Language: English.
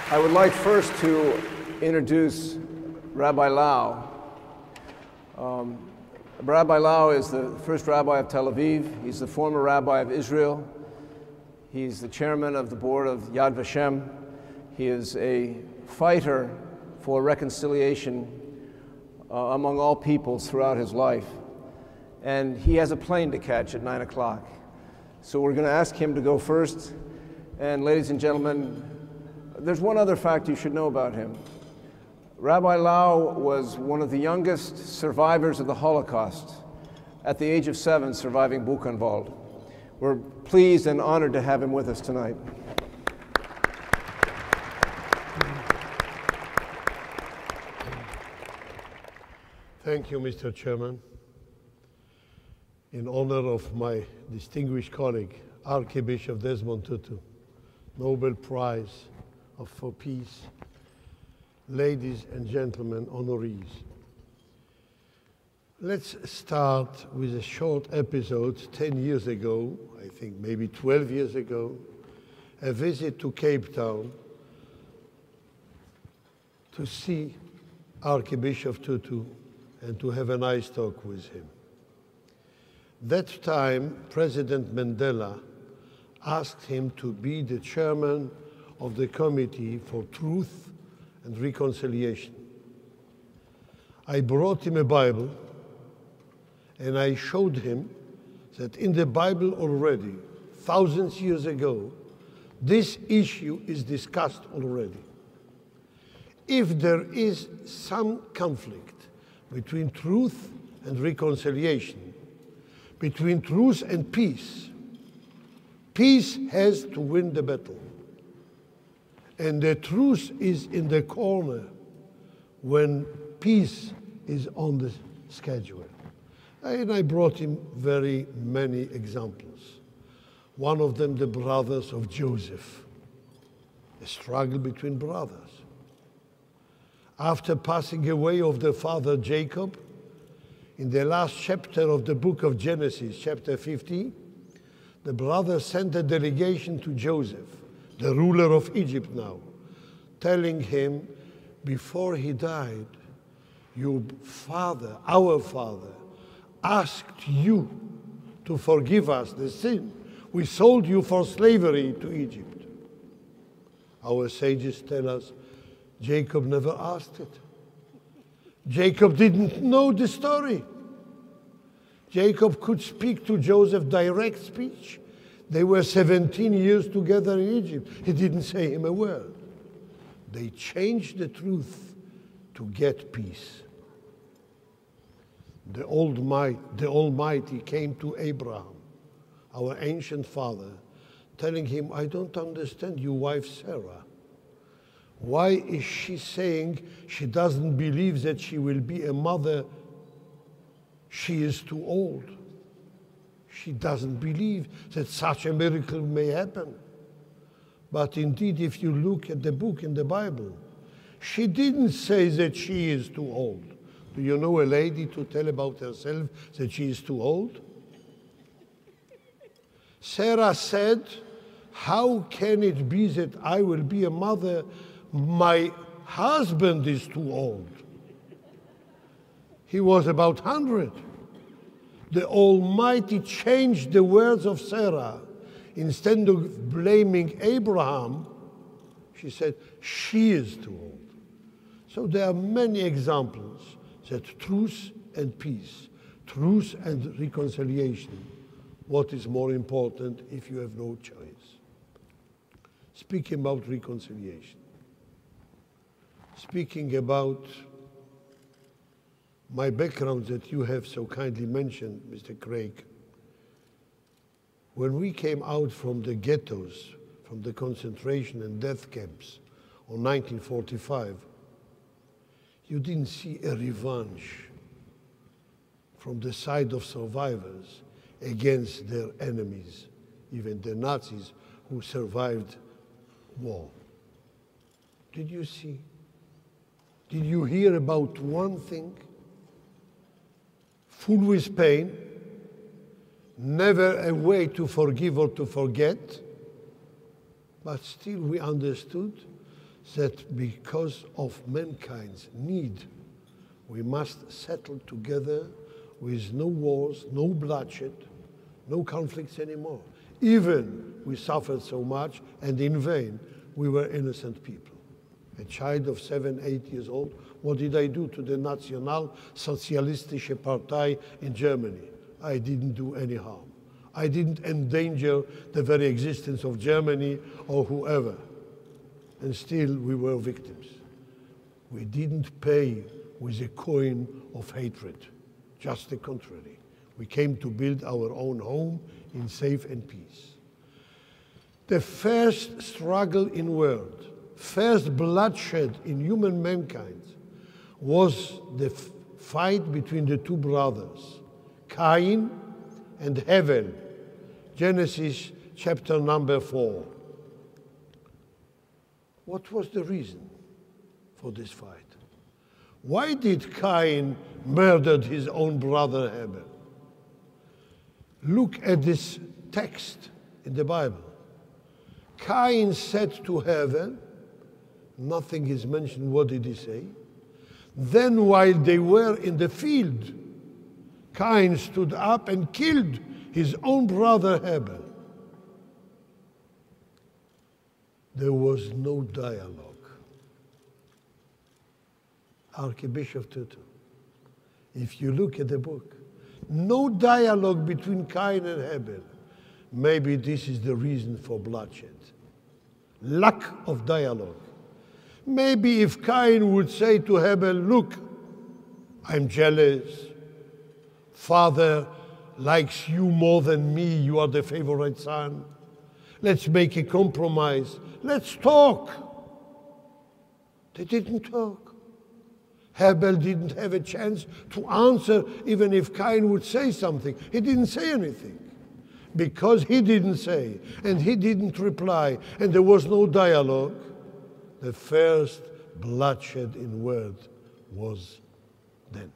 I would like first to introduce Rabbi Lau. Rabbi Lau is the first rabbi of Tel Aviv. He's the former rabbi of Israel. He's the chairman of the board of Yad Vashem. He is a fighter for reconciliation among all peoples throughout his life. And he has a plane to catch at 9 o'clock. So we're going to ask him to go first. And ladies and gentlemen, there's one other fact you should know about him. Rabbi Lau was one of the youngest survivors of the Holocaust, at the age of 7, surviving Buchenwald. We're pleased and honored to have him with us tonight. Thank you, Mr. Chairman. In honor of my distinguished colleague, Archbishop Desmond Tutu, Nobel Prize for Peace, ladies and gentlemen, honorees. Let's start with a short episode 10 years ago, I think maybe 12 years ago, a visit to Cape Town to see Archbishop Tutu and to have a nice talk with him. That time, President Mandela asked him to be the chairman of the Committee for Truth and Reconciliation. I brought him a Bible and I showed him that in the Bible already, thousands of years ago, this issue is discussed already. If there is some conflict between truth and reconciliation, between truth and peace, peace has to win the battle. And the truth is in the corner when peace is on the schedule. And I brought him very many examples. One of them, the brothers of Joseph, a struggle between brothers. After passing away of the father Jacob, in the last chapter of the book of Genesis, chapter 50, the brothers sent a delegation to Joseph, the ruler of Egypt now, telling him, before he died, your father, our father, asked you to forgive us the sin. We sold you for slavery to Egypt. Our sages tell us Jacob never asked it. Jacob didn't know the story. Jacob could speak to Joseph direct speech. They were 17 years together in Egypt. He didn't say him a word. They changed the truth to get peace. The Almighty came to Abraham, our ancient father, telling him, I don't understand your wife Sarah. Why is she saying she doesn't believe that she will be a mother? She is too old. She doesn't believe that such a miracle may happen. But indeed, if you look at the book in the Bible, she didn't say that she is too old. Do you know a lady to tell about herself that she is too old? Sarah said, how can it be that I will be a mother? My husband is too old. He was about 100. The Almighty changed the words of Sarah. Instead of blaming Abraham, she said, she is too old. So there are many examples that truth and peace, truth and reconciliation, what is more important if you have no choice? Speaking about reconciliation, speaking about my background that you have so kindly mentioned, Mr. Craig. When we came out from the ghettos, from the concentration and death camps in 1945, you didn't see a revenge from the side of survivors against their enemies, even the Nazis who survived war. Did you see? Did you hear about one thing? Full with pain, never a way to forgive or to forget, but still we understood that because of mankind's need, we must settle together with no wars, no bloodshed, no conflicts anymore. Even we suffered so much, and in vain, we were innocent people. A child of 7, 8 years old, what did I do to the National Sozialistische Partei in Germany? I didn't do any harm. I didn't endanger the very existence of Germany or whoever. And still we were victims. We didn't pay with a coin of hatred, just the contrary. We came to build our own home in safe and peace. The first struggle in world, first bloodshed in human mankind was the fight between the two brothers, Cain and Abel, Genesis chapter number 4. What was the reason for this fight? Why did Cain murder his own brother Abel? Look at this text in the Bible. Cain said to Abel, nothing is mentioned, what did he say? Then while they were in the field, Cain stood up and killed his own brother Abel. There was no dialogue. Archbishop Tutu, if you look at the book, no dialogue between Cain and Abel. Maybe this is the reason for bloodshed. Lack of dialogue. Maybe if Cain would say to Abel, look, I'm jealous. Father likes you more than me. You are the favorite son. Let's make a compromise. Let's talk. They didn't talk. Abel didn't have a chance to answer even if Cain would say something. He didn't say anything. Because he didn't say and he didn't reply and there was no dialogue, the first bloodshed in world was then.